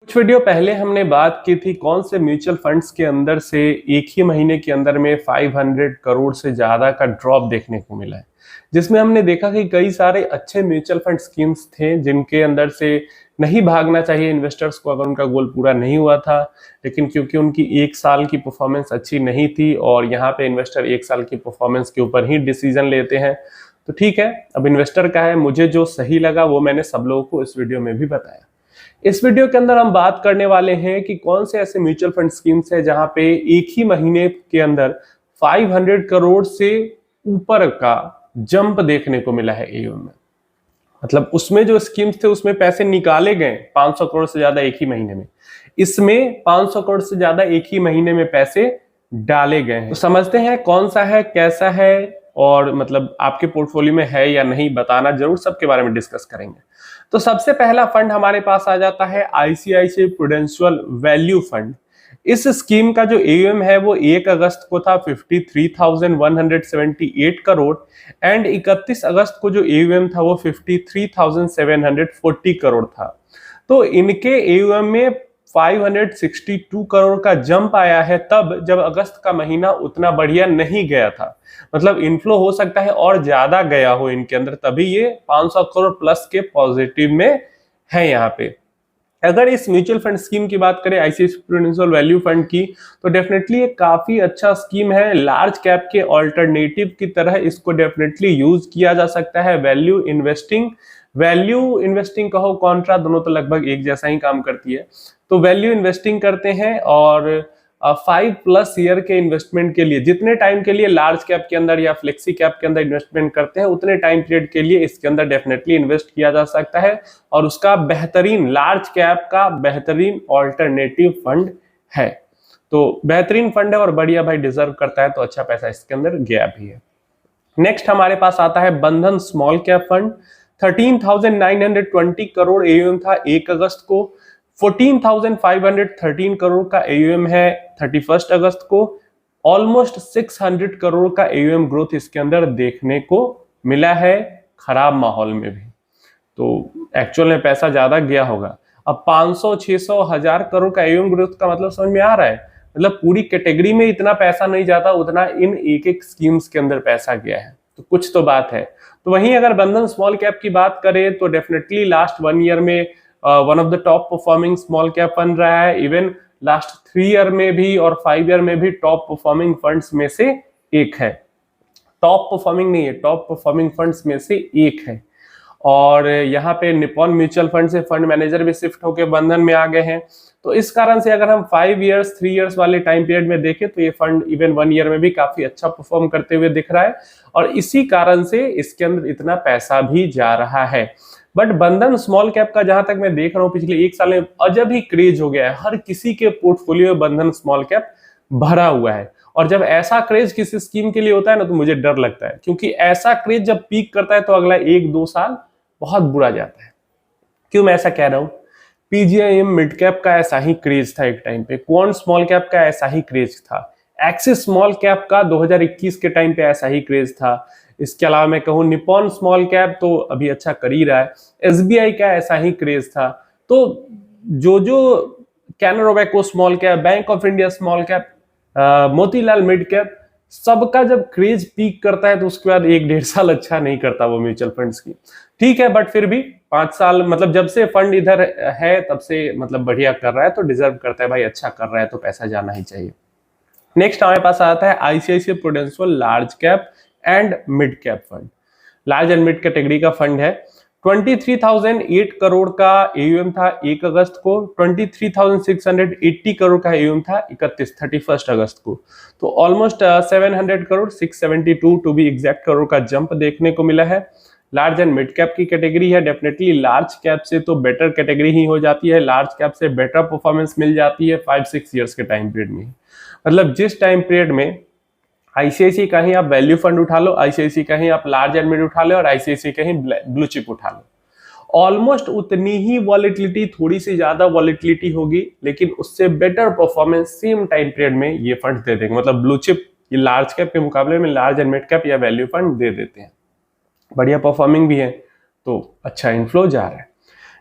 कुछ वीडियो पहले हमने बात की थी कौन से म्यूचुअल फंड्स के अंदर से एक ही महीने के अंदर में 500 करोड़ से ज्यादा का ड्रॉप देखने को मिला है, जिसमें हमने देखा कि कई सारे अच्छे म्यूचुअल फंड स्कीम्स थे जिनके अंदर से नहीं भागना चाहिए इन्वेस्टर्स को अगर उनका गोल पूरा नहीं हुआ था, लेकिन क्योंकि उनकी एक साल की परफॉर्मेंस अच्छी नहीं थी और यहाँ पे इन्वेस्टर एक साल की परफॉर्मेंस के ऊपर ही डिसीजन लेते हैं, तो ठीक है, अब इन्वेस्टर का है। मुझे जो सही लगा वो मैंने सब लोगों को इस वीडियो में भी बताया। इस वीडियो के अंदर हम बात करने वाले हैं कि कौन से ऐसे म्यूचुअल फंड स्कीम्स है जहां पे एक ही महीने के अंदर 500 करोड़ से ऊपर का जंप देखने को मिला है एयूएम में। मतलब उसमें जो स्कीम्स थे उसमें पैसे निकाले गए 500 करोड़ से ज्यादा एक ही महीने में, इसमें 500 करोड़ से ज्यादा एक ही महीने में पैसे डाले गए हैं। तो समझते हैं कौन सा है, कैसा है और मतलब आपके पोर्टफोलियो में है या नहीं, बताना जरूर, सबके बारे में डिस्कस करेंगे। तो सबसे पहला फंड हमारे पास आ जाता है आईसीआईसीआई प्रूडेंशियल वैल्यू फंड। इस स्कीम का जो एयूएम है वो 1 अगस्त को था 53,178 करोड़ एंड 31 अगस्त को जो एयूएम था वो 53,740 करोड़ था। तो इनके एयूएम में 562 करोड़ का जंप आया है तब जब अगस्त का महीना उतना बढ़िया नहीं गया था। मतलब इनफ्लो हो सकता है और ज्यादा गया हो इनके अंदर, तभी ये 500 करोड़ प्लस के पॉजिटिव में है यहाँ पे। अगर इस म्यूचुअल फंड स्कीम की बात करें आईसीआईसीआई प्रूडेंशियल वैल्यू फंड की, तो डेफिनेटली एक काफी अच्छा स्कीम है। लार्ज कैप के ऑल्टरनेटिव की तरह इसको डेफिनेटली यूज किया जा सकता है। वैल्यू इन्वेस्टिंग कहो कॉन्ट्रा, दोनों तो लगभग एक जैसा ही काम करती है। तो वैल्यू इन्वेस्टिंग करते हैं और 5+ ईयर के इन्वेस्टमेंट के लिए, जितने टाइम के लिए लार्ज कैप के अंदर या फ्लेक्सी कैप के अंदर इन्वेस्टमेंट करते हैं उतने टाइम पीरियड के लिए इसके अंदर डेफिनेटली इन्वेस्ट किया जा सकता है और उसका बेहतरीन, लार्ज कैप का बेहतरीन ऑल्टरनेटिव फंड है। तो बेहतरीन फंड है और बढ़िया भाई, डिजर्व करता है, तो अच्छा पैसा इसके अंदर गया भी है। नेक्स्ट हमारे पास आता है बंधन small cap fund. 13,920 crore AUM था 1 अगस्त को, 14,513 करोड़ का एयूएम है 31 अगस्त को। ऑलमोस्ट 600 करोड़ का एयूएम ग्रोथ इसके अंदर देखने को मिला है, खराब माहौल में भी। तो एक्चुअल में पैसा ज्यादा गया होगा। अब 500, 600, 1000 करोड़ का एयूएम ग्रोथ का मतलब समझ में आ रहा है। मतलब पूरी कैटेगरी में इतना पैसा नहीं जाता उतना इन एक एक स्कीम्स के अंदर पैसा गया है, तो कुछ तो बात है। तो वहीं अगर बंधन स्मॉल कैप की बात करें तो डेफिनेटली लास्ट 1 ईयर में one of the top performing small cap fund रहा है। इवन लास्ट 3 ईयर में भी और 5 ईयर में भी टॉप परफॉर्मिंग फंड्स में से एक है। टॉप परफॉर्मिंग नहीं है, टॉप परफॉर्मिंग फंड्स में से एक है। और यहाँ पे निप्पॉन म्यूचुअल फंड से फंड मैनेजर भी शिफ्ट होकर बंधन में आ गए हैं। तो इस कारण से अगर हम 5 इयर्स 3 इयर्स वाले टाइम पीरियड में देखें तो ये फंड इवन 1 ईयर में भी काफी अच्छा परफॉर्म करते हुए दिख रहा है और इसी कारण से इसके अंदर इतना पैसा भी जा रहा है। बट बंधन स्मॉल कैप का जहां तक मैं देख रहा हूँ पिछले 1 साल में अजब ही क्रेज हो गया है। हर किसी के पोर्टफोलियो में बंधन स्मॉल कैप भरा हुआ है और जब ऐसा क्रेज किसी स्कीम के लिए होता है ना तो मुझे डर लगता है, क्योंकि ऐसा क्रेज जब पीक करता है तो अगला 1-2 साल बहुत बुरा जाता है। क्यों मैं ऐसा कह रहा हूँ? पीजीआईएम मिड कैप का ऐसा ही क्रेज था एक टाइम पे, क्वांट स्मॉल कैप का ऐसा ही क्रेज था, एक्सिस स्मॉल कैप का 2021 के टाइम पे ऐसा ही क्रेज था। इसके अलावा मैं कहूँ निप्पॉन स्मॉल कैप तो अभी अच्छा कर ही रहा है, एसबीआई का ऐसा ही क्रेज था। तो जो Canara bank small cap, bank of India small cap, Motilal mid cap, सबका जब क्रेज पीक करता है तो उसके बाद 1-1.5 साल अच्छा नहीं करता वो म्यूचुअल फंड्स की। ठीक है, बट फिर भी 5 साल, मतलब जब से फंड इधर है तब से मतलब बढ़िया कर रहा है तो डिजर्व करता है भाई, अच्छा कर रहा है तो पैसा जाना ही चाहिए। नेक्स्ट हमारे पास आता है ICICI prudential large cap and mid cap fund. Large and mid category का फंड है। 23,008 करोड़ का एयूएम था 1 अगस्त को, 23,680 करोड़ का एयूएम था 31 अगस्त को। तो almost 700 crore, 672 to be exact crore का जंप देखने को मिला है। लार्ज एंड मिड कैप की कैटेगरी है, डेफिनेटली लार्ज कैप से तो बेटर कैटेगरी ही हो जाती है, लार्ज कैप से बेटर परफॉर्मेंस मिल जाती है 5-6 ईयर्स के टाइम पीरियड में। मतलब जिस टाइम पीरियड में आईसीआईसीआई का ही आप वैल्यू फंड उठा लो, आईसीआईसीआई का ही आप लार्ज एंड मिड उठा लो और आईसीआईसीआई का ही ब्लू चिप उठा लो, ऑलमोस्ट उतनी ही वॉलेटिलिटी, थोड़ी सी ज्यादा वॉलेटिलिटी होगी लेकिन उससे better performance same time period में ये फंड दे देंगे। मतलब ब्लू चिप ये लार्ज कैप के मुकाबले में लार्ज एंड मिड कैप या वैल्यू फंड दे देते हैं, बढ़िया परफॉर्मिंग भी है तो अच्छा इनफ्लो जा रहा है।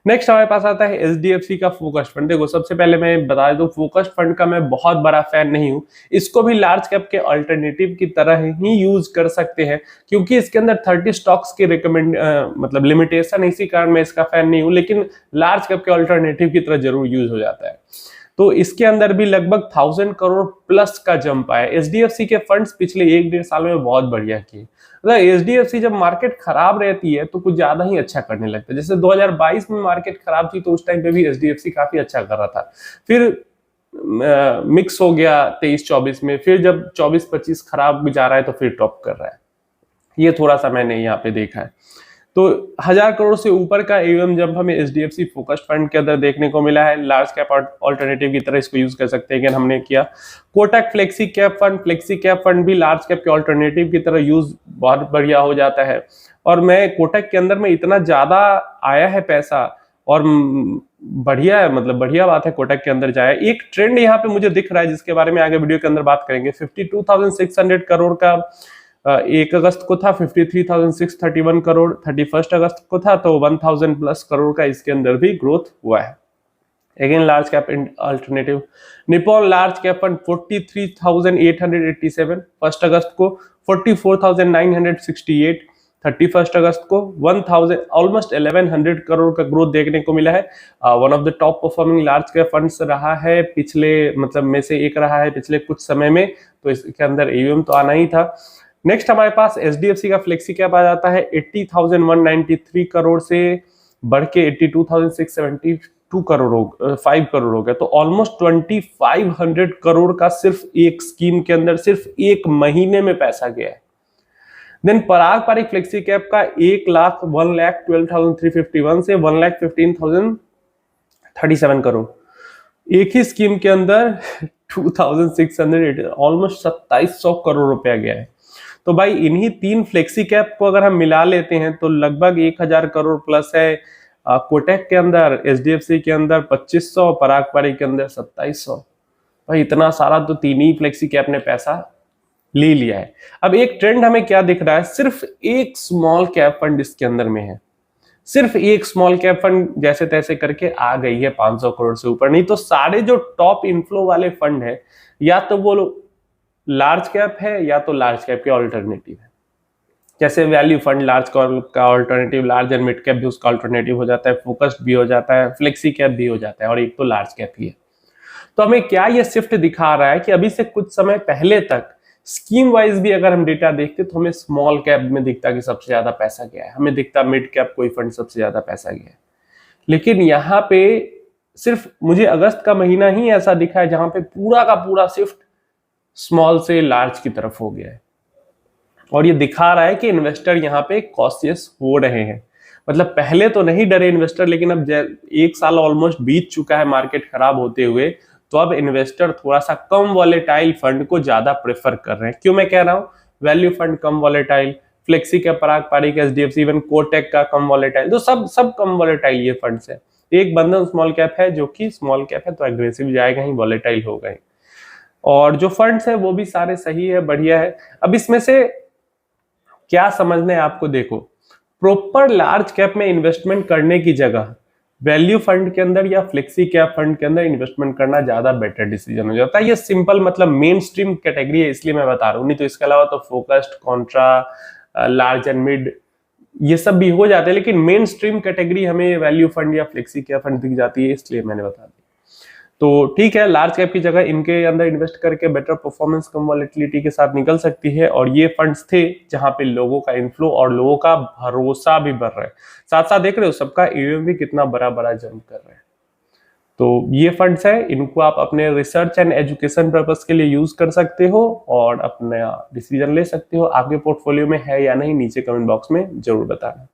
नेक्स्ट हमारे पास आता है एचडीएफसी का फोकस्ड फंड। देखो सबसे पहले मैं बता दूं, फोकस्ड फंड का मैं बहुत बड़ा फैन नहीं हूं। इसको भी लार्ज कैप के अल्टरनेटिव की तरह ही यूज कर सकते हैं, क्योंकि इसके अंदर 30 स्टॉक्स के रिकमेंड मतलब लिमिटेशन, इसी कारण मैं इसका फैन नहीं हूं, लेकिन लार्ज कैप के अल्टरनेटिव की तरह जरूर यूज हो जाता है। तो इसके अंदर भी लगभग 1000 करोड़ प्लस का जंप आया। एचडीएफसी के फंड्स पिछले 1-1.5 साल में बहुत बढ़िया किए। मतलब एचडीएफसी जब मार्केट खराब रहती है तो कुछ ज्यादा ही अच्छा करने लगता है। जैसे 2022 में मार्केट खराब थी तो उस टाइम पे भी एचडीएफसी काफी अच्छा कर रहा था। फिर मिक्स हो गया 23-24 में, फिर जब 24-25 खराब जा रहा है तो फिर टॉप कर रहा है। ये थोड़ा सा मैंने यहाँ पे देखा है। तो 1000 करोड़ से ऊपर का एयूएम जब हमें एचडीएफसी फोकस्ड फंड के अंदर देखने को मिला है, लार्ज कैप ऑल्टरनेटिव की तरह इसको यूज कर सकते हैं। हमने किया कोटक फ्लेक्सी कैप फंड भी लार्ज कैप के ऑल्टरनेटिव की तरह यूज बहुत बढ़िया हो जाता है। और मैं कोटक के अंदर में इतना ज्यादा आया है पैसा, और बढ़िया है, मतलब बढ़िया बात है कोटक के अंदर जाए। एक ट्रेंड यहाँ पे मुझे दिख रहा है जिसके बारे में आगे वीडियो के अंदर बात करेंगे। 52,600 करोड़ का 1 अगस्त को था, 53,631 करोड़ 31 अगस्त को था, तो 1000 प्लस करोड़ का इसके अंदर भी ग्रोथ हुआ है। Again large cap alternative, Nippon large cap fund 43,887 1 अगस्त को, 44,968 31 अगस्त को, 1000 ऑलमोस्ट 1100 करोड़ का ग्रोथ देखने को मिला है। One of the top performing large cap funds रहा है पिछले, मतलब में से एक रहा है पिछले कुछ समय में, तो इसके अंदर एयूएम तो आना ही था। नेक्स्ट हमारे पास एचडीएफसी का फ्लेक्सी कैप आ जाता है 80,193 करोड़ से बढ़ के 82,672 करोड़ हो 5 करोड़ हो गया। तो ऑलमोस्ट 2500 करोड़ का सिर्फ एक स्कीम के अंदर सिर्फ एक महीने में पैसा गया है। देन पराग पारिक फ्लेक्सी कैप का 1,12,351 से 1,15,037 करोड़ एक ही स्कीम के अंदर 2600 ऑलमोस्ट 2700 करोड़ रुपया गया है। तो भाई इन्हीं 3 फ्लेक्सी कैप को अगर हम मिला लेते हैं तो लगभग 1000 करोड़ प्लस है। कोटक के अंदर, एचडीएफसी के अंदर 2500, पराग पारिक के अंदर 2700। भाई इतना सारा तो 3 ही फ्लेक्सी कैप ने पैसा ले लिया है। अब एक ट्रेंड हमें क्या दिख रहा है, सिर्फ एक स्मॉल कैप फंड इसके अंदर में है। सिर्फ एक स्मॉल कैप फंड जैसे तैसे करके आ गई है 500 करोड़ से ऊपर, नहीं तो सारे जो टॉप इनफ्लो वाले फंड है या तो वो लार्ज कैप है या तो लार्ज कैप के ऑल्टरनेटिव है। जैसे वैल्यू फंड लार्ज का alternative, large and mid cap भी उसका ऑल्टरनेटिव हो जाता है, फोकस्ड भी हो जाता है, फ्लेक्सी कैप भी हो जाता है, और एक तो लार्ज कैप ही है। तो हमें क्या ये शिफ्ट दिखा रहा है कि अभी से कुछ समय पहले तक स्कीम वाइज भी अगर हम डेटा देखते तो हमें स्मॉल कैप में दिखता कि सबसे ज्यादा पैसा गया है, हमें दिखता मिड कैप कोई फंड सबसे ज्यादा पैसा गया है। लेकिन यहाँ पे सिर्फ मुझे अगस्त का महीना ही ऐसा दिखा है जहां पे पूरा का पूरा शिफ्ट स्मॉल से लार्ज की तरफ हो गया है। और ये दिखा रहा है कि इन्वेस्टर यहाँ पे कॉशियस हो रहे हैं। मतलब पहले तो नहीं डरे इन्वेस्टर, लेकिन अब 1 साल ऑलमोस्ट बीत चुका है मार्केट खराब होते हुए, तो अब इन्वेस्टर थोड़ा सा कम वॉलेटाइल फंड को ज्यादा प्रेफर कर रहे हैं। क्यों मैं कह रहा हूँ, वैल्यू फंड कम वॉलेटाइल, फ्लेक्सी का, पराग पारिक, एचडीएफसी, इवन कोटक का कम वॉलेटाइल, तो सब कम वॉलेटाइल ये फंड्स है। एक बंधन स्मॉल कैप है जो कि स्मॉल कैप है तो एग्रेसिव जाएगा ही, वॉलेटाइल होगा ही। और जो फंड्स है वो भी सारे सही है, बढ़िया है। अब इसमें से क्या समझना है आपको, देखो प्रॉपर लार्ज कैप में इन्वेस्टमेंट करने की जगह वैल्यू फंड के अंदर या फ्लेक्सी कैप फंड के अंदर इन्वेस्टमेंट करना ज्यादा बेटर डिसीजन हो जाता है। ये सिंपल मतलब मेन स्ट्रीम कैटेगरी है इसलिए मैं बता रहा हूँ, नहीं तो इसके अलावा तो focused, Contra, large and mid ये सब भी हो जाते हैं, लेकिन मेन स्ट्रीम कैटेगरी हमें वैल्यू फंड या फ्लेक्सी कैप फंड दिख जाती है, इसलिए मैंने बता दिया। तो ठीक है, लार्ज कैप की जगह इनके अंदर इन्वेस्ट करके बेटर परफॉर्मेंस, कम वॉलेटिलिटी के साथ निकल सकती है। और ये फंड्स थे जहां पे लोगों का इनफ्लो और लोगों का भरोसा भी बढ़ रहा है। साथ साथ देख रहे हो सबका एयूएम भी कितना बड़ा बड़ा जंप कर रहा है। तो ये फंड्स है, इनको आप अपने रिसर्च एंड एजुकेशन पर्पस के लिए यूज कर सकते हो और अपना डिसीजन ले सकते हो। आपके पोर्टफोलियो में है या नहीं नीचे कमेंट बॉक्स में जरूर बताना।